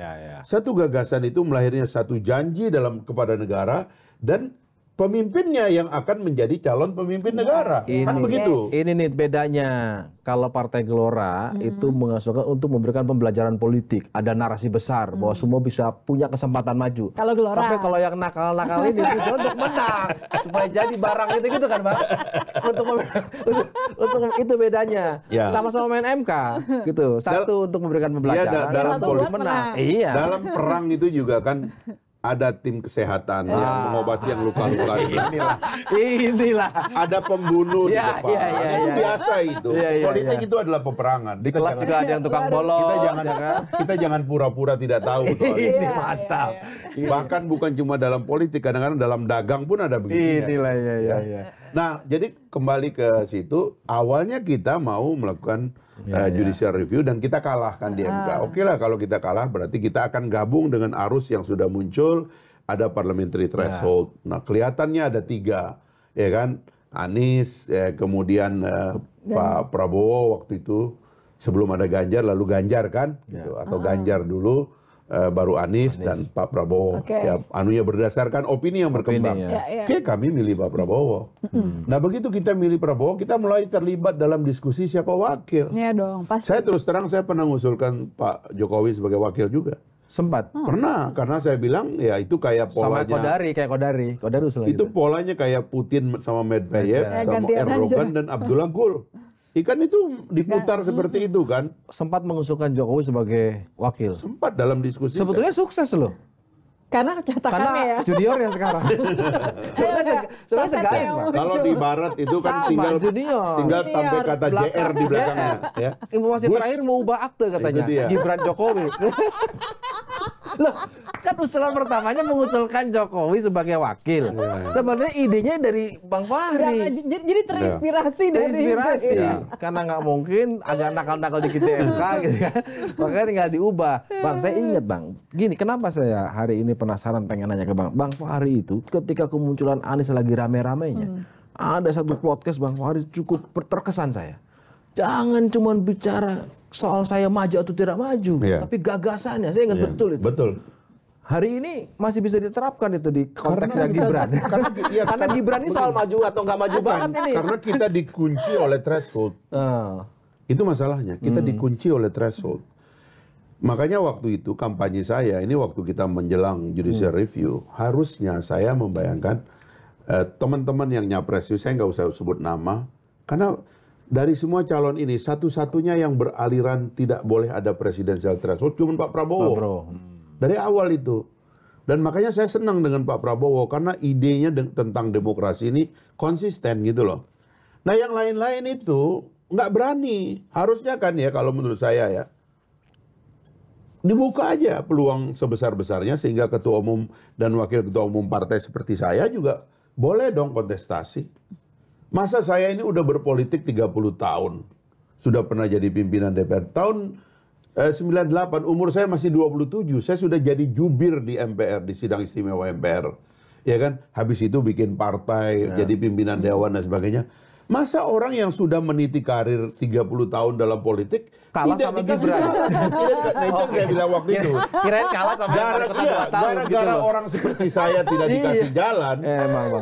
Speaker 1: Satu gagasan itu melahirnya satu janji kepada negara dan pemimpinnya yang akan menjadi calon pemimpin negara. Kan begitu.
Speaker 3: Ini nih bedanya. Kalau Partai Gelora itu mengusulkan untuk memberikan pembelajaran politik. Ada narasi besar bahwa semua bisa punya kesempatan maju.
Speaker 2: Kalau Gelora.
Speaker 3: Tapi kalau yang nakal-nakal ini untuk menang. Supaya jadi barang itu gitu kan Bang. Untuk itu bedanya. Sama-sama main MK gitu. Satu untuk memberikan pembelajaran.
Speaker 1: Dalam politik
Speaker 3: menang.
Speaker 1: Dalam perang itu juga kan ada tim kesehatan yang mengobati yang luka-luka.
Speaker 3: Inilah.
Speaker 1: Ada pembunuh di depan. Itu biasa itu. Politik itu adalah peperangan.
Speaker 3: Di kelas juga ada yang tukang bolos.
Speaker 1: Kita jangan pura-pura tidak tahu.
Speaker 3: Ini mantap.
Speaker 1: Bahkan bukan cuma dalam politik, kadang-kadang dalam dagang pun ada begitu.
Speaker 3: Inilah
Speaker 1: Nah, jadi kembali ke situ, awalnya kita mau melakukan judicial review dan kita kalahkan di MK. Oke lah kalau kita kalah berarti kita akan gabung dengan arus yang sudah muncul, ada parliamentary threshold. Nah kelihatannya ada 3, ya kan? Anies, kemudian Pak Prabowo waktu itu sebelum ada Ganjar, lalu Ganjar kan, gitu. Atau Ganjar dulu, baru Anies dan Pak Prabowo. Ya, anunya berdasarkan opini yang berkembang. Oke, kami milih Pak Prabowo. Nah begitu kita milih Prabowo, kita mulai terlibat dalam diskusi siapa wakil.
Speaker 2: Iya dong, pasti.
Speaker 1: Saya terus terang saya pernah mengusulkan Pak Jokowi sebagai wakil juga.
Speaker 3: Sempat?
Speaker 1: Pernah, karena saya bilang ya itu kayak polanya.
Speaker 3: Sama Kodari usulan
Speaker 1: itu polanya kayak Putin sama Medvedev, sama Erdogan dan Abdullah Gül. Ikan itu diputar seperti itu kan.
Speaker 3: Sempat mengusulkan Jokowi sebagai wakil.
Speaker 1: Sempat dalam diskusi.
Speaker 3: Sebetulnya sukses loh.
Speaker 2: Karena catakannya ya.
Speaker 3: Junior ya sekarang. Sebenarnya segaris Pak.
Speaker 1: Kalau di barat itu kan tinggal tampil kata JR di belakangnya. Ya.
Speaker 3: Informasi terakhir mau ubah akte katanya. Gibran Jokowi. Loh, kan usulan pertamanya mengusulkan Jokowi sebagai wakil. Sebenarnya idenya dari Bang Fahri.
Speaker 2: Jadi terinspirasi dari
Speaker 3: itu. Karena nggak mungkin agak nakal-nakal dikit di MK gitu kan. Makanya tinggal diubah. Bang, saya ingat Bang. Gini, kenapa saya hari ini penasaran pengen nanya ke Bang Fahri itu ketika kemunculan Anies lagi rame-ramenya. Ada satu podcast Bang Fahri cukup terkesan saya. Jangan cuma bicara soal saya maju atau tidak maju, tapi gagasannya. Saya ingat betul itu.
Speaker 1: Betul.
Speaker 3: Hari ini masih bisa diterapkan itu di konteksnya Gibran. Karena Gibran ini soal maju atau nggak maju banget ini.
Speaker 1: Karena kita dikunci oleh threshold. Itu masalahnya. Kita dikunci oleh threshold. Makanya waktu itu kampanye saya, ini waktu kita menjelang judicial review, harusnya saya membayangkan teman-teman yang nyapres itu, saya nggak usah sebut nama, karena dari semua calon ini satu-satunya yang beraliran tidak boleh ada presidensial threshold cuma Pak Prabowo. Dari awal itu. Dan makanya saya senang dengan Pak Prabowo karena idenya tentang demokrasi ini konsisten gitu loh. Nah yang lain-lain itu nggak berani. Harusnya kan ya kalau menurut saya ya. Dibuka aja peluang sebesar-besarnya sehingga ketua umum dan wakil ketua umum partai seperti saya juga boleh dong kontestasi. Masa saya ini udah berpolitik 30 tahun. Sudah pernah jadi pimpinan DPR. Tahun 98, umur saya masih 27. Saya sudah jadi jubir di MPR, di sidang istimewa MPR. Ya kan? Habis itu bikin partai, jadi pimpinan dewan dan sebagainya. Masa orang yang sudah meniti karir 30 tahun dalam politik
Speaker 3: kalah sama Gibran?
Speaker 1: Nah itu saya bilang waktu itu.
Speaker 3: Kirain kalah sama
Speaker 1: gara-gara orang seperti saya tidak dikasih jalan.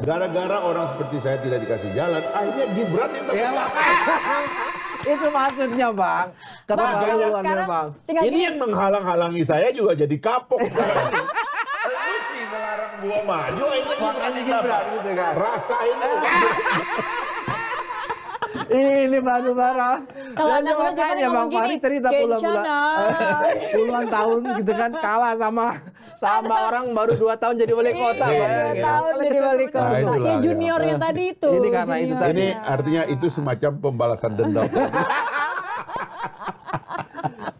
Speaker 1: Gara-gara orang seperti saya tidak dikasih jalan, akhirnya Gibran yang dapat.
Speaker 3: Itu maksudnya Bang.
Speaker 2: Sekarang
Speaker 3: Bang.
Speaker 1: Ini yang menghalang-halangi saya juga jadi kapok. Lu sih melarang gua maju, akhirnya Gibran
Speaker 3: gitu kan.
Speaker 1: Rasain.
Speaker 3: Ini baru-baru.
Speaker 2: Kalau anak muda
Speaker 3: makanya Bang Fahri cerita puluhan tahun gitu kan kalah sama orang baru 2 tahun jadi wali kota.
Speaker 2: 2 tahun jadi wali kota. Ya juniornya tadi itu.
Speaker 3: Ini karena itu tadi.
Speaker 1: Ini artinya itu semacam pembalasan dendam.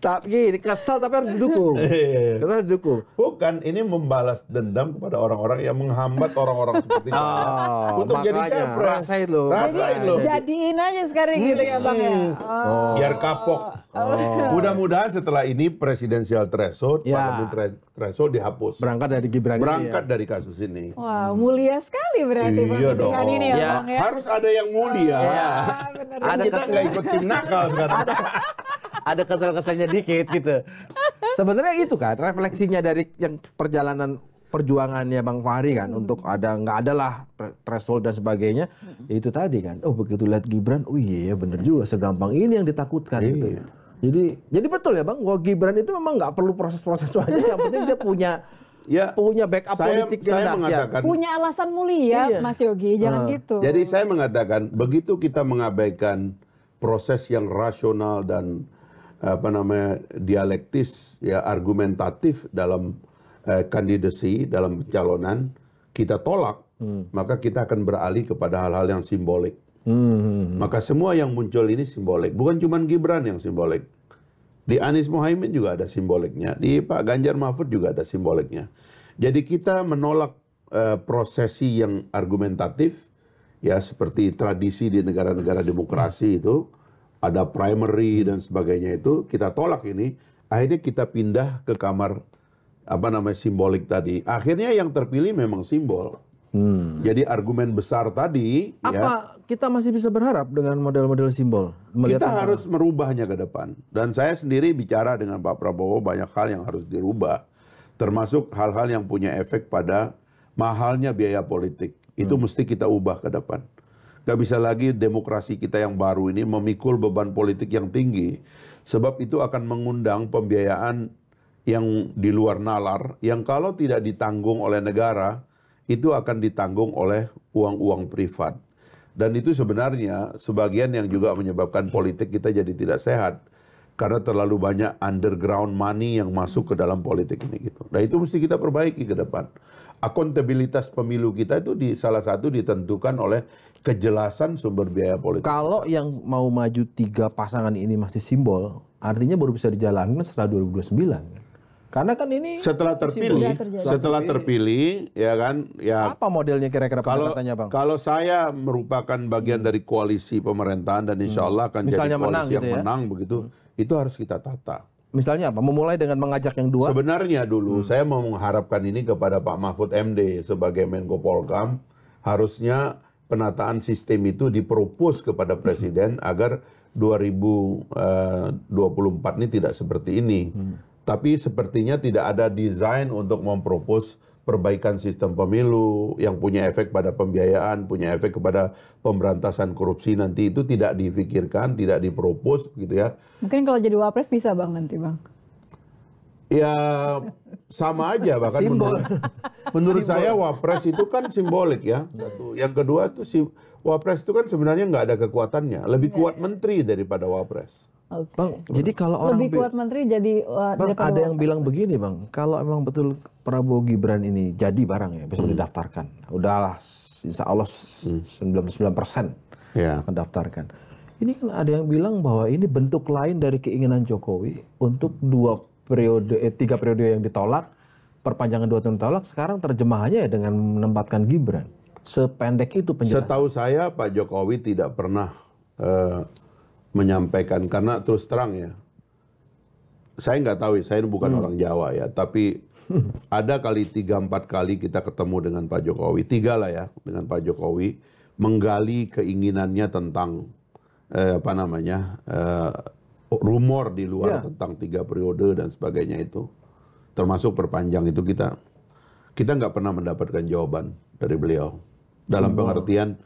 Speaker 3: Tapi kesal tapi harus didukung. Kita harus didukung.
Speaker 1: Bukan, ini membalas dendam kepada orang-orang yang menghambat orang-orang seperti saya untuk jadi capres.
Speaker 3: Rasain loh.
Speaker 2: Jadiin aja sekarang gitu ya Bang ya.
Speaker 1: Biar kapok. Mudah-mudahan setelah ini presidensial threshold, parliamentary threshold dihapus.
Speaker 3: Berangkat dari Gibran.
Speaker 1: Berangkat dari kasus ini.
Speaker 2: Wah, mulia sekali berarti
Speaker 1: Iya
Speaker 2: Bang.
Speaker 1: dong.
Speaker 2: Ini ya Bang ya.
Speaker 1: Harus ada yang mulia. Kan kita nggak ikut tim nakal sekarang.
Speaker 3: Ada kesel-keselnya dikit gitu. Sebenarnya itu kan refleksinya dari yang perjalanan perjuangannya Bang Fahri kan untuk nggak ada lah threshold dan sebagainya. Itu tadi kan. Oh begitu lihat Gibran, oh iya bener juga segampang ini yang ditakutkan gitu. Jadi betul ya Bang, bahwa Gibran itu memang nggak perlu proses-proses banyak. Yang penting dia punya backup politik yang dahsyat.
Speaker 2: Punya alasan mulia Mas Yogi, jangan gitu.
Speaker 1: Jadi saya mengatakan begitu kita mengabaikan proses yang rasional dan dialektis ya argumentatif dalam kandidasi dalam pencalonan kita tolak maka kita akan beralih kepada hal-hal yang simbolik. Maka semua yang muncul ini simbolik, bukan cuma Gibran yang simbolik. Di Anies Mohaimin juga ada simboliknya, di Pak Ganjar Mahfud juga ada simboliknya. Jadi kita menolak prosesi yang argumentatif ya seperti tradisi di negara-negara demokrasi itu. Ada primary dan sebagainya itu kita tolak ini, akhirnya kita pindah ke kamar simbolik tadi. Akhirnya yang terpilih memang simbol. Jadi argumen besar tadi.
Speaker 3: Kita masih bisa berharap dengan model-model simbol?
Speaker 1: Kita harus merubahnya ke depan. Dan saya sendiri bicara dengan Pak Prabowo banyak hal yang harus dirubah, termasuk hal-hal yang punya efek pada mahalnya biaya politik. Itu mesti kita ubah ke depan. Gak bisa lagi demokrasi kita yang baru ini memikul beban politik yang tinggi. Sebab itu akan mengundang pembiayaan yang di luar nalar, yang kalau tidak ditanggung oleh negara, itu akan ditanggung oleh uang-uang privat. Dan itu sebenarnya sebagian yang juga menyebabkan politik kita jadi tidak sehat. Karena terlalu banyak underground money yang masuk ke dalam politik ini gitu. Nah itu mesti kita perbaiki ke depan. Akuntabilitas pemilu kita itu salah satu ditentukan oleh kejelasan sumber biaya politik.
Speaker 3: Kalau yang mau maju 3 pasangan ini masih simbol, artinya baru bisa dijalankan setelah 2029. Karena kan ini
Speaker 1: setelah terpilih, ya kan, ya.
Speaker 3: Apa modelnya kira-kira pendekatannya Bang?
Speaker 1: Kalau saya merupakan bagian dari koalisi pemerintahan dan insya Allah akan jadi koalisi yang menang begitu, itu harus kita tata.
Speaker 3: Misalnya apa? Memulai dengan mengajak yang 2?
Speaker 1: Sebenarnya dulu saya mau mengharapkan ini kepada Pak Mahfud MD sebagai Menko Polkam, harusnya penataan sistem itu dipropos kepada Presiden agar 2024 ini tidak seperti ini. Tapi sepertinya tidak ada desain untuk mempropos perbaikan sistem pemilu yang punya efek pada pembiayaan, punya efek kepada pemberantasan korupsi nanti itu tidak dipikirkan, tidak dipropos gitu ya.
Speaker 2: Mungkin kalau jadi wapres bisa Bang nanti Bang.
Speaker 1: Ya sama aja bahkan
Speaker 3: Simbol.
Speaker 1: menurut saya Wapres itu kan simbolik ya. Satu. Yang kedua tuh Wapres itu kan sebenarnya nggak ada kekuatannya, lebih kuat menteri daripada Wapres.
Speaker 3: Bang, jadi kalau orang
Speaker 2: lebih kuat menteri jadi
Speaker 3: Bang,
Speaker 2: daripada
Speaker 3: ada yang
Speaker 2: Wapres.
Speaker 3: bilang begini Bang, kalau emang betul Prabowo Gibran ini jadi barang ya, bisa didaftarkan. Udahlah, insya Allah 99%
Speaker 1: Ya.
Speaker 3: mendaftarkan. Ini kan ada yang bilang bahwa ini bentuk lain dari keinginan Jokowi untuk 3 periode yang ditolak, perpanjangan 2 tahun ditolak, sekarang terjemahannya ya dengan menempatkan Gibran. Sependek itu penjelasan.
Speaker 1: Setahu saya Pak Jokowi tidak pernah menyampaikan, karena terus terang ya, saya nggak tahu, saya bukan orang Jawa ya, tapi ada kali 3-4 kali kita ketemu dengan Pak Jokowi, 3 lah ya, dengan Pak Jokowi menggali keinginannya tentang rumor di luar tentang 3 periode dan sebagainya itu, termasuk perpanjang itu kita nggak pernah mendapatkan jawaban dari beliau. Dalam pengertian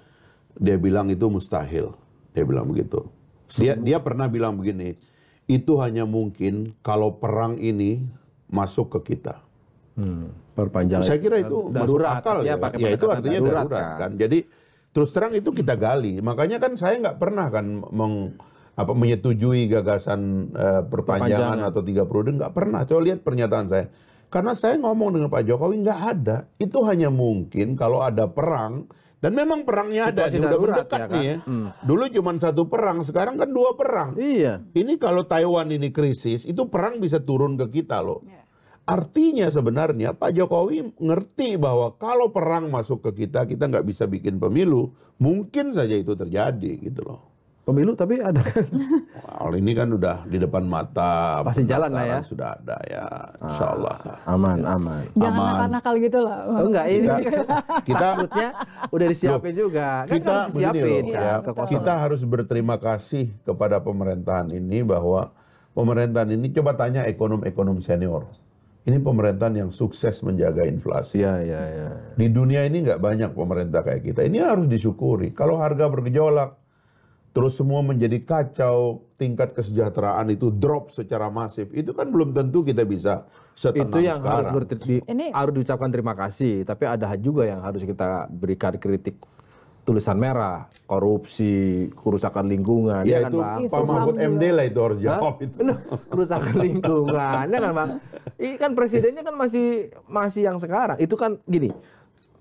Speaker 1: dia bilang itu mustahil, dia bilang begitu. Dia pernah bilang begini, itu hanya mungkin kalau perang ini masuk ke kita.
Speaker 3: Perpanjangan.
Speaker 1: Saya kira itu masuk akal ya. Ya itu artinya darurat kan. Jadi terus terang itu kita gali. Makanya kan saya nggak pernah kan menyetujui gagasan perpanjangan atau 3 periode, nggak pernah. Coba lihat pernyataan saya. Karena saya ngomong dengan Pak Jokowi nggak ada. Itu hanya mungkin kalau ada perang. Dan memang perangnya ada,
Speaker 3: Situasi
Speaker 1: udah
Speaker 3: darurat,
Speaker 1: mendekat
Speaker 3: ya kan?
Speaker 1: nih ya. Dulu cuma 1 perang, sekarang kan 2 perang.
Speaker 3: Iya.
Speaker 1: Ini kalau Taiwan ini krisis, itu perang bisa turun ke kita loh. Artinya sebenarnya Pak Jokowi ngerti bahwa kalau perang masuk ke kita nggak bisa bikin pemilu. Mungkin saja itu terjadi gitu loh.
Speaker 3: Pemilu tapi ada kan?
Speaker 1: Hal ini kan udah di depan mata.
Speaker 3: Pasti jalan lah ya.
Speaker 1: Sudah ada ya, insya Allah.
Speaker 3: Aman.
Speaker 2: Jangan nakal-nakal gitu lah.
Speaker 3: Oh enggak, ini
Speaker 1: Kita
Speaker 3: maksudnya udah disiapin juga. Kan
Speaker 1: kita
Speaker 3: harus disiapin
Speaker 1: begini loh,
Speaker 3: kan,
Speaker 1: ya,
Speaker 3: kekosongan.
Speaker 1: kita harus berterima kasih kepada pemerintahan ini bahwa pemerintahan ini, coba tanya ekonom-ekonom senior. Ini pemerintahan yang sukses menjaga inflasi.
Speaker 3: Iya.
Speaker 1: Di dunia ini nggak banyak pemerintah kayak kita. Ini harus disyukuri. Kalau harga bergejolak, terus semua menjadi kacau, tingkat kesejahteraan itu drop secara masif, itu kan belum tentu kita bisa setenang
Speaker 3: Itu yang
Speaker 1: sekarang.
Speaker 3: harus diucapkan terima kasih, tapi ada juga yang harus kita berikan kritik. Tulisan merah, korupsi, kerusakan lingkungan,
Speaker 1: Ya
Speaker 3: kan
Speaker 1: itu
Speaker 3: Bang?
Speaker 1: Pak Mahfud MD lah itu harus jawab itu.
Speaker 3: Kerusakan lingkungan, ya kan Bang? Ini kan presidennya kan masih yang sekarang. Itu kan gini,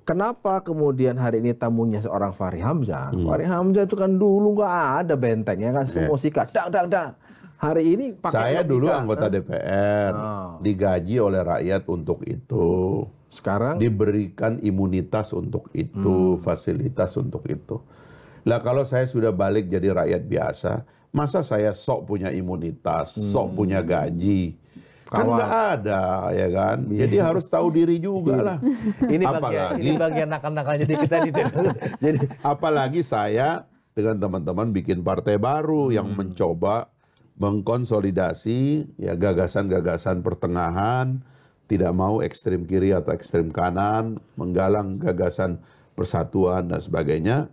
Speaker 3: kenapa kemudian hari ini tamunya seorang Fahri Hamzah? Fahri Hamzah itu kan dulu nggak ada bentengnya kan, semua sikat, dang. Hari ini pakai
Speaker 1: Saya dulu anggota DPR, digaji oleh rakyat untuk itu.
Speaker 3: Sekarang
Speaker 1: Diberikan imunitas untuk itu, fasilitas untuk itu. Lah kalau saya sudah balik jadi rakyat biasa, masa saya sok punya imunitas, sok punya gaji? Kan nggak ada, ya kan? Jadi harus tahu diri juga lah.
Speaker 3: ini bagian nakal-nakalnya di kita itu. Jadi
Speaker 1: Apalagi saya dengan teman-teman bikin partai baru yang mencoba mengkonsolidasi ya gagasan-gagasan pertengahan, tidak mau ekstrem kiri atau ekstrem kanan, menggalang gagasan persatuan dan sebagainya.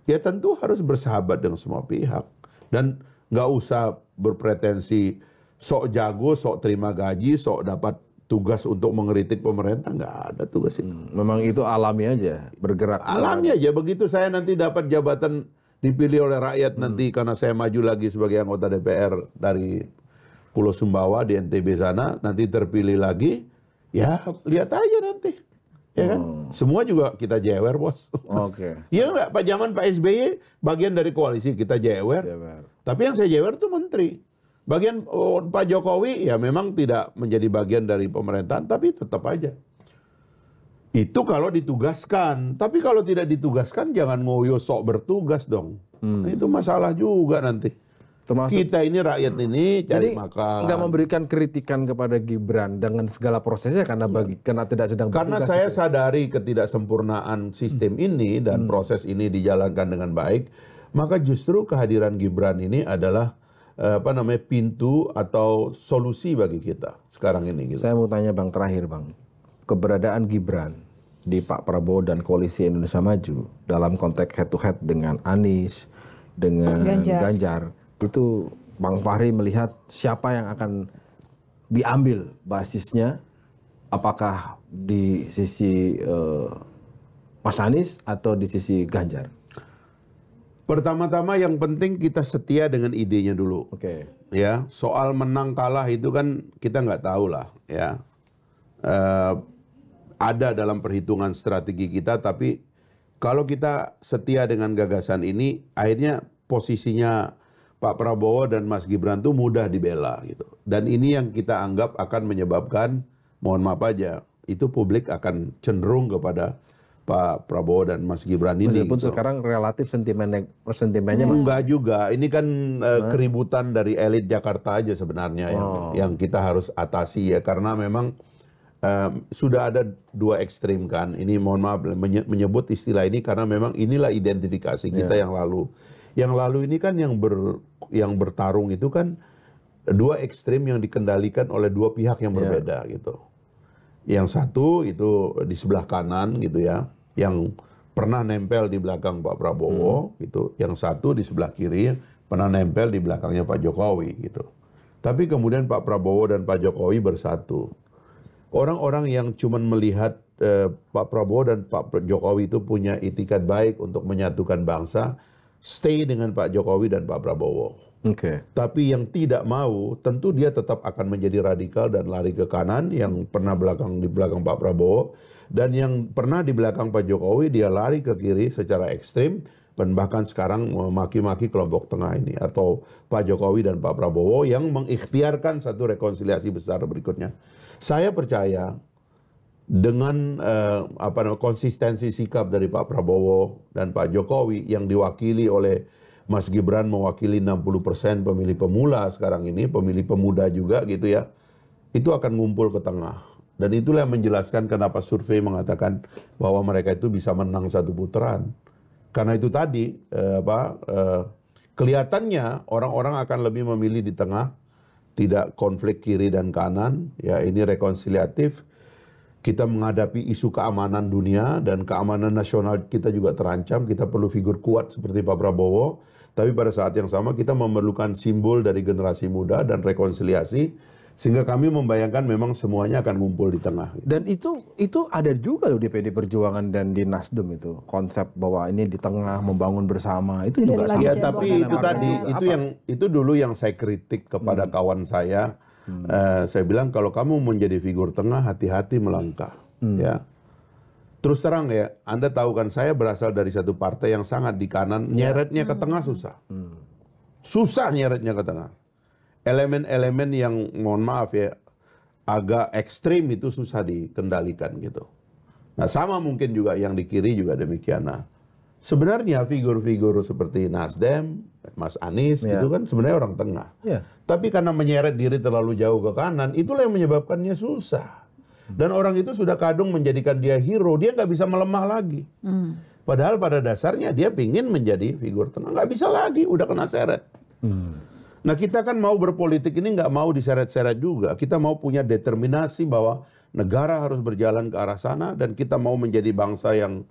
Speaker 1: Ya tentu harus bersahabat dengan semua pihak dan nggak usah berpretensi sok jago, sok terima gaji, sok dapat tugas untuk mengkritik pemerintah. Nggak ada tugas itu.
Speaker 3: memang itu alami aja, bergerak.
Speaker 1: Alami aja, begitu saya nanti dapat jabatan dipilih oleh rakyat nanti karena saya maju lagi sebagai anggota DPR dari Pulau Sumbawa di NTB sana, nanti terpilih lagi, ya lihat aja nanti. Ya kan? Semua juga kita jewer, Bos.
Speaker 3: Oke.
Speaker 1: Iya enggak, Pak zaman Pak SBY bagian dari koalisi kita jewer. Tapi yang saya jewer itu menteri. Bagian Pak Jokowi ya memang tidak menjadi bagian dari pemerintahan, tapi tetap aja. Itu kalau ditugaskan. Tapi kalau tidak ditugaskan jangan ngoyo sok bertugas dong. Nah, itu masalah juga nanti.
Speaker 3: Termasuk
Speaker 1: Kita ini rakyat ini cari makan.
Speaker 3: nggak memberikan kritikan kepada Gibran dengan segala prosesnya karena tidak sedang
Speaker 1: Karena
Speaker 3: bertugas
Speaker 1: saya
Speaker 3: itu.
Speaker 1: sadari ketidaksempurnaan sistem ini dan proses ini dijalankan dengan baik, maka justru kehadiran Gibran ini adalah pintu atau solusi bagi kita sekarang ini. Gitu.
Speaker 3: Saya mau tanya Bang terakhir Bang, keberadaan Gibran di Pak Prabowo dan koalisi Indonesia Maju dalam konteks head to head dengan Anies, dengan Ganjar, itu Bang Fahri melihat siapa yang akan diambil basisnya, apakah di sisi Mas Anies atau di sisi Ganjar?
Speaker 1: Pertama-tama yang penting kita setia dengan idenya dulu.
Speaker 3: Oke.
Speaker 1: Ya, soal menang kalah itu kan kita nggak tahu lah. Ya, ada dalam perhitungan strategi kita, tapi kalau kita setia dengan gagasan ini, akhirnya posisinya Pak Prabowo dan Mas Gibran tuh mudah dibela gitu. Dan ini yang kita anggap akan menyebabkan, mohon maaf aja, itu publik akan cenderung kepada Pak Prabowo dan Mas Gibran ini.
Speaker 3: Meskipun
Speaker 1: gitu.
Speaker 3: sekarang relatif sentimennya
Speaker 1: Enggak juga. Ini kan keributan dari elit Jakarta aja sebenarnya yang kita harus atasi ya, karena memang sudah ada dua ekstrim kan. Ini mohon maaf menyebut istilah ini karena memang inilah identifikasi kita yang lalu. Yang lalu ini kan yang bertarung itu kan dua ekstrim yang dikendalikan oleh dua pihak yang berbeda gitu. Yang satu itu di sebelah kanan gitu ya, yang pernah nempel di belakang Pak Prabowo gitu. Yang satu di sebelah kiri pernah nempel di belakangnya Pak Jokowi gitu. Tapi kemudian Pak Prabowo dan Pak Jokowi bersatu. Orang-orang yang cuma melihat Pak Prabowo dan Pak Jokowi itu punya itikat baik untuk menyatukan bangsa, stay dengan Pak Jokowi dan Pak Prabowo. Tapi yang tidak mau, tentu dia tetap akan menjadi radikal dan lari ke kanan, yang pernah di belakang Pak Prabowo, dan yang pernah di belakang Pak Jokowi, dia lari ke kiri secara ekstrim, dan bahkan sekarang memaki-maki kelompok tengah ini, atau Pak Jokowi dan Pak Prabowo yang mengikhtiarkan satu rekonsiliasi besar berikutnya. Saya percaya dengan konsistensi sikap dari Pak Prabowo dan Pak Jokowi yang diwakili oleh Mas Gibran, mewakili 60% pemilih pemula sekarang ini, pemilih pemuda juga gitu ya, itu akan ngumpul ke tengah. Dan itulah yang menjelaskan kenapa survei mengatakan bahwa mereka itu bisa menang satu putaran. Karena itu tadi kelihatannya orang-orang akan lebih memilih di tengah, tidak konflik kiri dan kanan, ya ini rekonsiliatif. Kita menghadapi isu keamanan dunia dan keamanan nasional kita juga terancam. Kita perlu figur kuat seperti Pak Prabowo. Tapi pada saat yang sama kita memerlukan simbol dari generasi muda dan rekonsiliasi. Sehingga kami membayangkan memang semuanya akan ngumpul di tengah.
Speaker 3: Dan itu ada juga loh di PD Perjuangan dan di Nasdem itu. Konsep bahwa ini di tengah membangun bersama. Itu juga sama.
Speaker 1: Ya, tapi itu tadi, itu dulu yang saya kritik kepada kawan saya. Saya bilang kalau kamu menjadi figur tengah, hati-hati melangkah. Ya. Terus terang ya, Anda tahu kan saya berasal dari satu partai yang sangat di kanan, nyeretnya ke tengah susah. Susah nyeretnya ke tengah. Elemen-elemen yang mohon maaf ya, agak ekstrim itu susah dikendalikan gitu. Nah sama mungkin juga yang di kiri juga demikian. Nah sebenarnya figur-figur seperti Nasdem, Mas Anies itu kan sebenarnya orang tengah. Tapi karena menyeret diri terlalu jauh ke kanan, itulah yang menyebabkannya susah. Dan orang itu sudah kadung menjadikan dia hero, dia nggak bisa melemah lagi. Padahal pada dasarnya dia pingin menjadi figur tengah, nggak bisa lagi, udah kena seret. Nah kita kan mau berpolitik ini nggak mau diseret-seret juga. Kita mau punya determinasi bahwa negara harus berjalan ke arah sana dan kita mau menjadi bangsa yang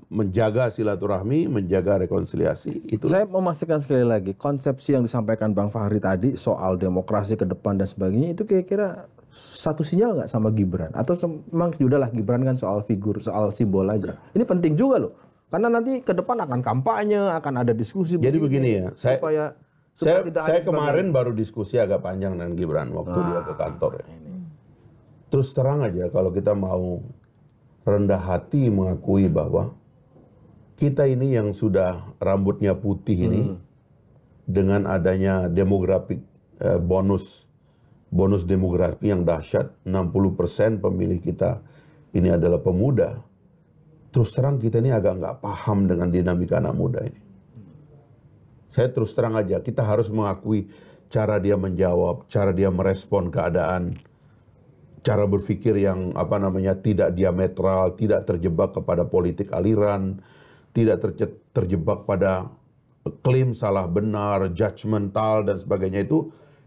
Speaker 1: menjaga silaturahmi, menjaga rekonsiliasi. Itu.
Speaker 3: Saya memastikan sekali lagi konsepsi yang disampaikan Bang Fahri tadi soal demokrasi ke depan dan sebagainya itu kira-kira satu sinyal nggak sama Gibran? Atau memang sudahlah Gibran kan soal figur, soal simbol aja. Ini penting juga loh. Karena nanti ke depan akan kampanye, akan ada diskusi.
Speaker 1: Jadi begini ya, saya kemarin baru diskusi agak panjang dengan Gibran waktu dia ke kantor. Ya. Terus terang aja kalau kita mau rendah hati mengakui bahwa kita ini yang sudah rambutnya putih ini dengan adanya demografik bonus demografi yang dahsyat, 60% pemilih kita ini adalah pemuda. Terus terang kita ini agak nggak paham dengan dinamika anak muda ini. Saya terus terang aja, kita harus mengakui cara dia menjawab, cara dia merespon keadaan, cara berpikir yang tidak diametral, tidak terjebak kepada politik aliran, tidak terjebak pada klaim salah benar, judgmental dan sebagainya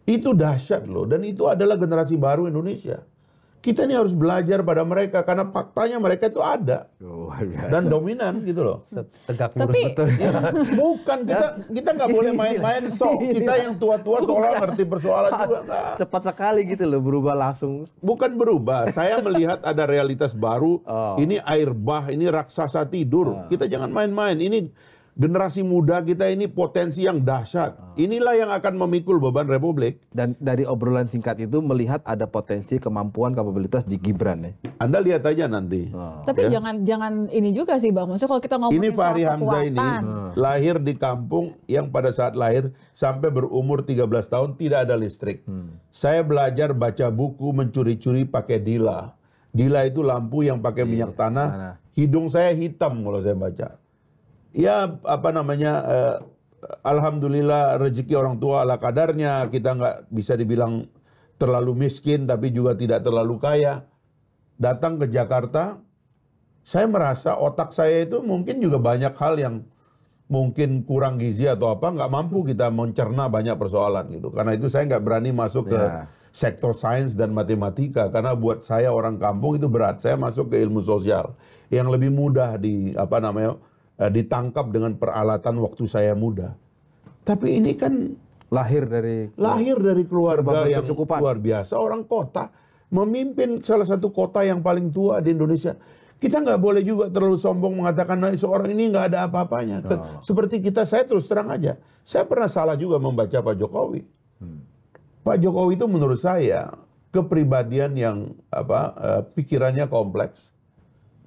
Speaker 1: itu dahsyat loh. Dan itu adalah generasi baru Indonesia. Kita ini harus belajar pada mereka karena faktanya mereka itu ada dan dominan gitu loh.
Speaker 3: Tegak lurus betul.
Speaker 1: Ya, bukan kita nggak boleh main-main sok. Kita yang tua-tua seolah ngerti persoalan juga nggak.
Speaker 3: Cepat sekali gitu loh berubah langsung.
Speaker 1: Bukan berubah. Saya melihat ada realitas baru. Ini air bah, ini raksasa tidur. Kita jangan main-main. Ini generasi muda kita ini potensi yang dahsyat. Inilah yang akan memikul beban Republik.
Speaker 3: Dan dari obrolan singkat itu melihat ada potensi, kemampuan, kapabilitas di Gibran ya.
Speaker 1: Anda lihat aja nanti.
Speaker 2: Tapi jangan ini juga sih Bang. Maksudnya kalau kita ngomongin
Speaker 1: ini Fahri
Speaker 2: soal
Speaker 1: Hamzah ini lahir di kampung yang pada saat lahir sampai berumur 13 tahun tidak ada listrik. Saya belajar baca buku mencuri-curi pakai dila. Dila itu lampu yang pakai minyak tanah. Hidung saya hitam kalau saya baca. Ya apa namanya, alhamdulillah rezeki orang tua ala kadarnya, kita nggak bisa dibilang terlalu miskin tapi juga tidak terlalu kaya. Datang ke Jakarta, saya merasa otak saya itu mungkin juga banyak hal yang mungkin kurang gizi atau apa, nggak mampu kita mencerna banyak persoalan gitu. Karena itu saya nggak berani masuk ke sektor sains dan matematika karena buat saya orang kampung itu berat. Saya masuk ke ilmu sosial yang lebih mudah ditangkap dengan peralatan waktu saya muda. Tapi ini kan lahir dari keluarga yang luar biasa, orang kota, memimpin salah satu kota yang paling tua di Indonesia. Kita nggak boleh juga terlalu sombong mengatakan nah, seorang ini nggak ada apa-apanya. Seperti saya terus terang aja, saya pernah salah juga membaca Pak Jokowi. Pak Jokowi itu menurut saya kepribadian yang pikirannya kompleks,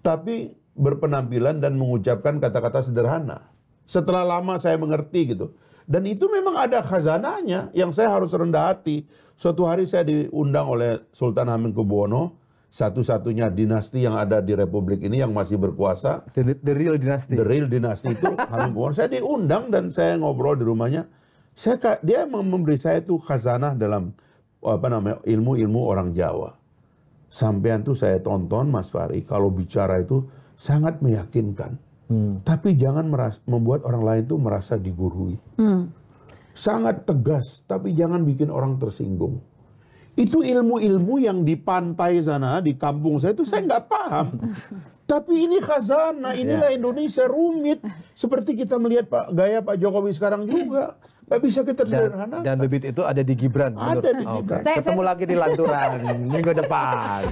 Speaker 1: tapi berpenampilan dan mengucapkan kata-kata sederhana. Setelah lama saya mengerti gitu. Dan itu memang ada khazanahnya yang saya harus rendah hati. Suatu hari saya diundang oleh Sultan Hamengkubuwono, satu-satunya dinasti yang ada di Republik ini yang masih berkuasa.
Speaker 3: The real dynasty. The
Speaker 1: real dynasty itu Hamengkubuwono. Saya diundang dan saya ngobrol di rumahnya. Dia memberi saya itu khazanah dalam ilmu-ilmu orang Jawa. Sampean tuh saya tonton Mas Fahri, kalau bicara itu sangat meyakinkan, tapi jangan membuat orang lain tuh merasa digurui. Sangat tegas, tapi jangan bikin orang tersinggung. Itu ilmu-ilmu yang di pantai sana, di kampung saya itu saya nggak paham. Tapi ini khazanah, inilah Indonesia rumit. Seperti kita melihat gaya Pak Jokowi sekarang juga. Nggak bisa kita sederhanakan.
Speaker 3: Dan bibit itu ada di Gibran.
Speaker 1: Ada di Gibran.
Speaker 3: Ketemu lagi di Lanturan minggu depan.